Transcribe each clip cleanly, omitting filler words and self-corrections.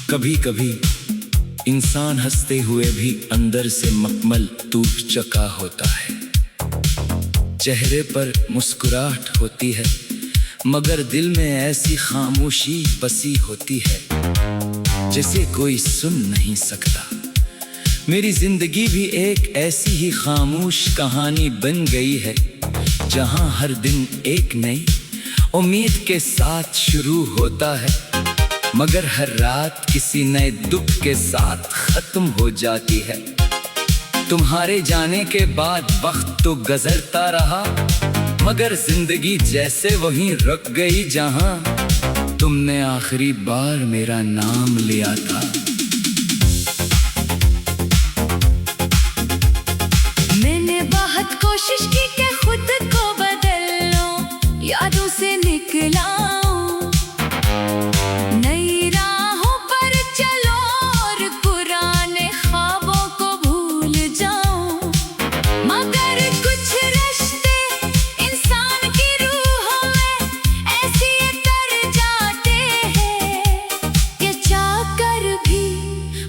कभी कभी इंसान हंसते हुए भी अंदर से मखमल टूट चुका होता है। चेहरे पर मुस्कुराहट होती है मगर दिल में ऐसी खामोशी बसी होती है जिसे कोई सुन नहीं सकता। मेरी जिंदगी भी एक ऐसी ही खामोश कहानी बन गई है जहां हर दिन एक नई उम्मीद के साथ शुरू होता है मगर हर रात किसी नए दुख के साथ खत्म हो जाती है। तुम्हारे जाने के बाद वक्त तो गुजरता रहा मगर जिंदगी जैसे वहीं रुक गई जहां तुमने आखिरी बार मेरा नाम लिया था। मैंने बहुत कोशिश की कि खुद को बदल लूं, यादों से निकला नई राहों पर चलो और पुराने ख्वाबों को भूल जाऊं। मगर कुछ रिश्ते इंसान की रूहों में ऐसे उतर जाते हैं कि चाहकर भी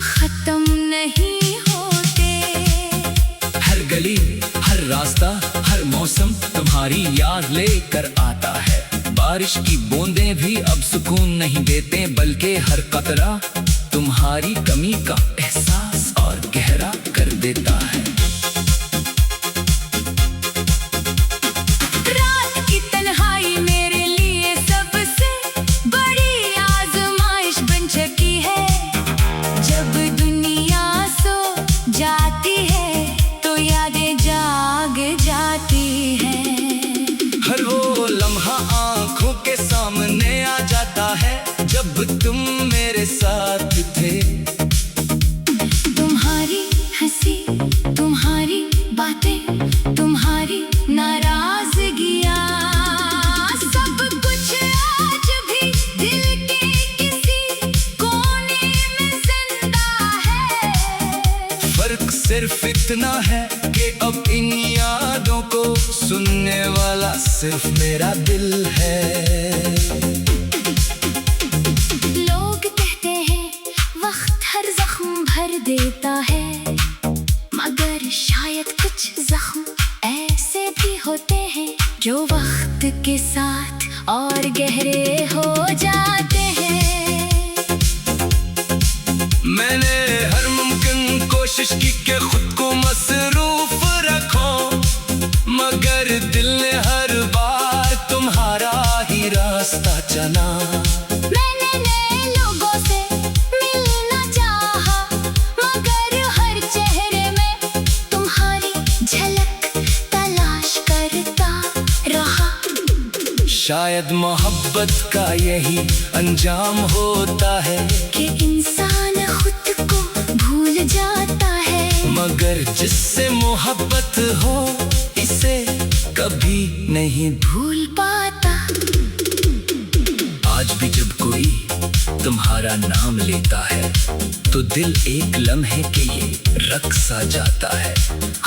खत्म नहीं होते। हर गली हर रास्ता हर मौसम तुम्हारी याद लेकर आता है। बारिश की बूंदें भी अब सुकून नहीं देते बल्कि हर कतरा तुम्हारी कमी का एहसास और गहरा कर देता है। रात की तन्हाई मेरे लिए सबसे बड़ी आजमाइश बन चुकी है। जब दुनिया सो जाती है तो यादें जाग जाती हैं। हर वो लम्हा आंखों के सामने आ जाता है जब तुम मेरे साथ थे। तुम्हारी हंसी तुम्हारी बातें तुम्हारी नाराजगियाँ सब कुछ आज भी दिल के किसी कोने में जिंदा है। फर्क सिर्फ इतना है कि अब इन यादों को सुनने वाला सिर्फ मेरा दिल है। लोग कहते हैं वक्त हर जख्म भर देता है मगर शायद कुछ जख्म ऐसे भी होते हैं जो वक्त के साथ और गहरे हो जाते हैं। मैंने हर मुमकिन कोशिश की कि खुद को मसरूफ रखूं मगर दिल ने हर बार तुम्हारा ही रास्ता चना। मैंने नए लोगों से मिलना चाहा मगर हर चेहरे में तुम्हारी झलक तलाश करता रहा। शायद मोहब्बत का यही अंजाम होता है कि इंसान खुद को भूल जाता है मगर जिससे मोहब्बत हो इसे कभी नहीं भूल पाता। आज भी जब कोई तुम्हारा नाम लेता है तो दिल एक लम्हे के लिए रक़्स सा जाता है।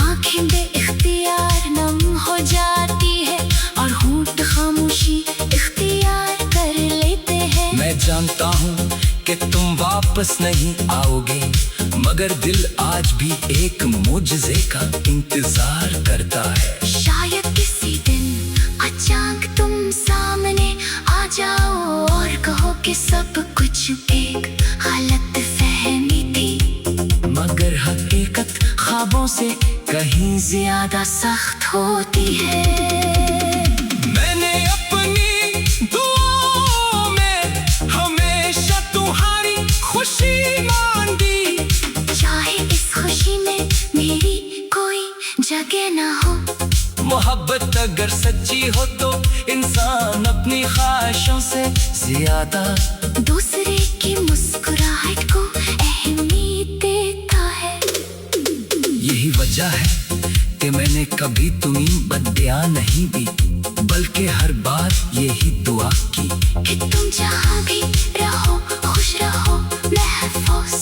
आंखें बेइख्तियार नम हो जाती है और होंठ खामोशी इख्तियार कर लेते हैं। मैं जानता हूँ कि तुम वापस नहीं आओगे मगर दिल आज भी एक मुझसे का इंतजार करता है। शायद किसी दिन अचानक तुम सामने आ जाओ और कहो कि सब कुछ एक गलत फहमी थी मगर हकीकत ख्वाबों से कहीं ज्यादा सख्त होती है। मैंने अपनी दुआओं में हमेशा तुम्हारी खुशी मांगी चाहे इस खुशी में मेरी कोई जगह ना हो। मोहब्बत अगर सच्ची हो तो इंसान अपनी ख्वाहिशों से ज्यादा दूसरे की मुस्कुराहट को अहमियत देता है। यही वजह है कि मैंने कभी तुम्हें बदया नहीं दी बल्कि हर बार यही दुआ की कि तुम जहाँ भी रहो खुश रहो महफूज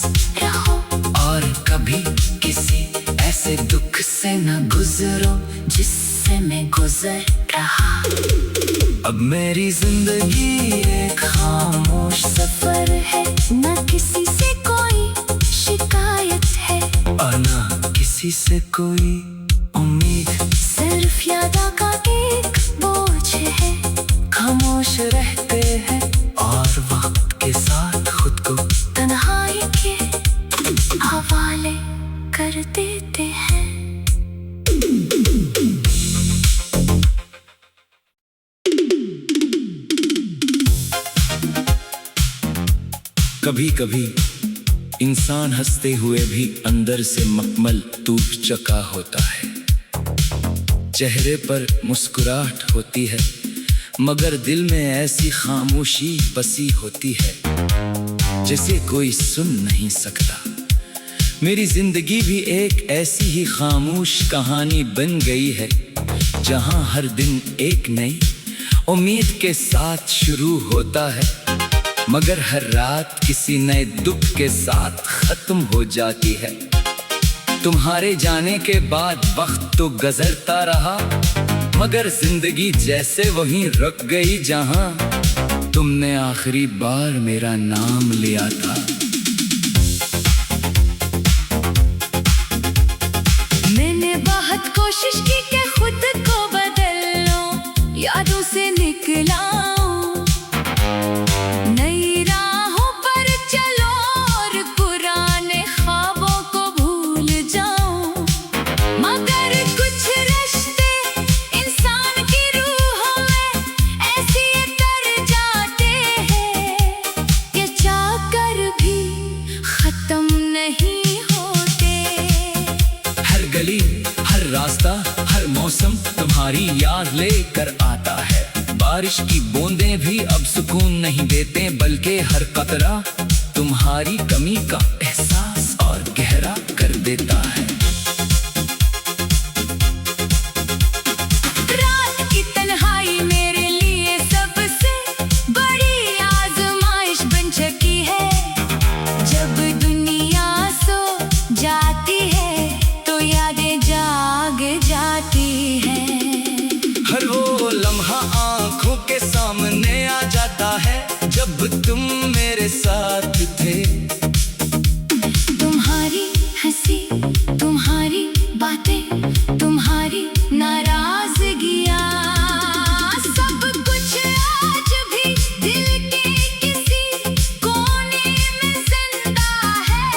रहो और कभी किसी ऐसे दुख से न गुजरो जिससे मैं गुजर रहा। अब मेरी जिंदगी एक खामोश सफर है, न किसी से कोई शिकायत है और ना किसी से कोई उम्मीद, सिर्फ यादा का एक बोझ है। खामोश रहते हैं और वक्त के साथ खुद को तन्हाई के हवाले कर देते हैं। कभी कभी इंसान हंसते हुए भी अंदर से मकमल टूट चुका होता है। चेहरे पर मुस्कुराहट होती है मगर दिल में ऐसी खामोशी बसी होती है जिसे कोई सुन नहीं सकता। मेरी जिंदगी भी एक ऐसी ही खामोश कहानी बन गई है जहां हर दिन एक नई उम्मीद के साथ शुरू होता है मगर हर रात किसी नए दुख के साथ खत्म हो जाती है। तुम्हारे जाने के बाद वक्त तो गुजरता रहा मगर जिंदगी जैसे वहीं रुक गई जहां तुमने आखिरी बार मेरा नाम लिया था। मैंने बहुत कोशिश की कि खुद को बदल लूं, यादों से निकला नई राहों पर चलो और पुराने ख्वाबों को भूल जाऊं। मगर कुछ रिश्ते इंसान की रूहों में ऐसे उतर जाते हैं कि चाहकर भी खत्म नहीं होते। हर गली हर रास्ता हर मौसम तुम्हारी याद लेकर आता है। बारिश की बूंदें भी अब सुकून नहीं देते बल्कि हर कतरा तुम्हारी कमी का एहसास और गहरा कर देता है। रात की तन्हाई मेरे लिए सबसे बड़ी आजमाइश बन चुकी है। जब दुनिया सो जाती है तो यादें जाग जाती है। हर वो लम्हा आंखों के सामने आ जाता है जब तुम मेरे साथ थे। तुम्हारी हंसी तुम्हारी बातें तुम्हारी नाराजगियाँ सब कुछ आज भी दिल के किसी कोने में जिंदा है।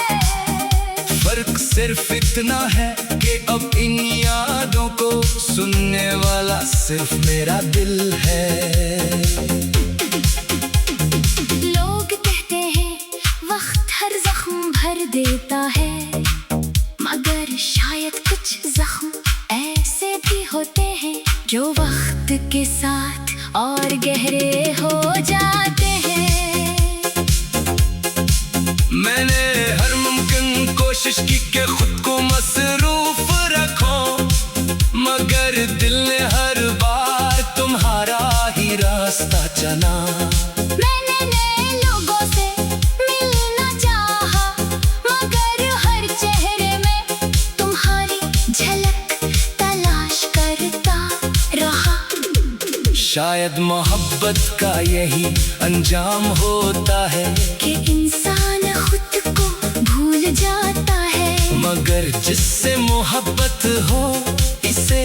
फर्क सिर्फ इतना है कि अब इन यादों को सुनने वाला सिर्फ मेरा दिल है। लोग कहते हैं वक्त हर जख्म भर देता है मगर शायद कुछ जख्म ऐसे भी होते हैं जो वक्त के साथ और गहरे हो जाते हैं। मैंने हर मुमकिन कोशिश की कि खुद को मसरूफ रखूं मगर दिल ने हर बार तुम्हारा ही रास्ता चना। मैंने नए लोगों से मिलना चाहा मगर हर चेहरे में तुम्हारी झलक तलाश करता रहा। शायद मोहब्बत का यही अंजाम होता है कि इंसान खुद को भूल जाता है मगर जिससे मोहब्बत हो इसे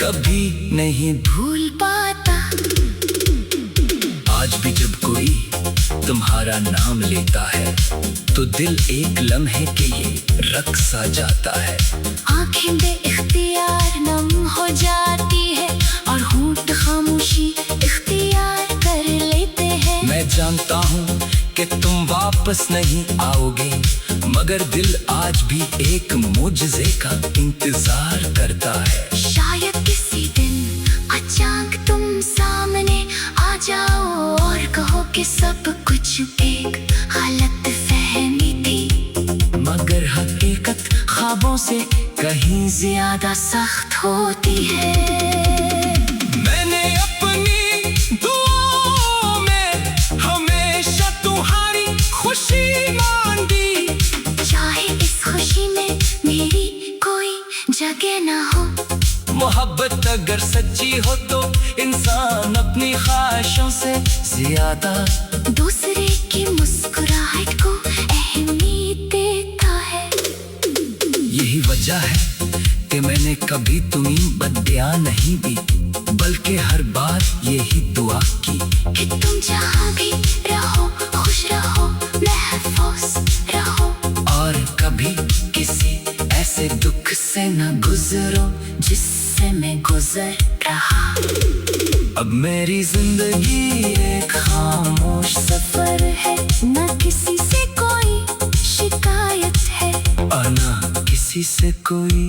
कभी नहीं भूल पाता। आज भी जब कोई तुम्हारा नाम लेता है तो दिल एक लम्हे के लिए रक़्स सा जाता है। आंखें बेइख्तियार नम हो जाती है और होंठ खामोशी इख्तियार कर लेते हैं। मैं जानता हूँ कि तुम वापस नहीं आओगे मगर दिल आज भी एक मुझसे का इंतजार करता है। शायद किसी दिन अचानक तुम सामने आ जाओ और कहो कि सब कुछ एक गलत फहमी थी मगर हकीकत ख्वाबों से कहीं ज्यादा सख्त होती है। मैंने अपनी दुआओं में हमेशा तुम्हारी खुशी मांगी चाहे इस खुशी में मेरी कोई जगह ना हो। मोहब्बत अगर सच्ची हो तो इंसान अपनी ख्वाहिश ख्वाहिशों से ज्यादा दूसरे की मुस्कुराहट को अहमियत देता है। यही वजह है कि मैंने कभी तुम्हें बदया नहीं दी, बल्कि हर बार यही दुआ की कि तुम जहाँ भी रहो खुश रहो महफूज रहो, और कभी किसी ऐसे दुख से न गुजरो जिससे मैं गुजर रहा। अब मेरी जिंदगी एक खामोश सफर है, न किसी से कोई शिकायत है और न किसी से कोई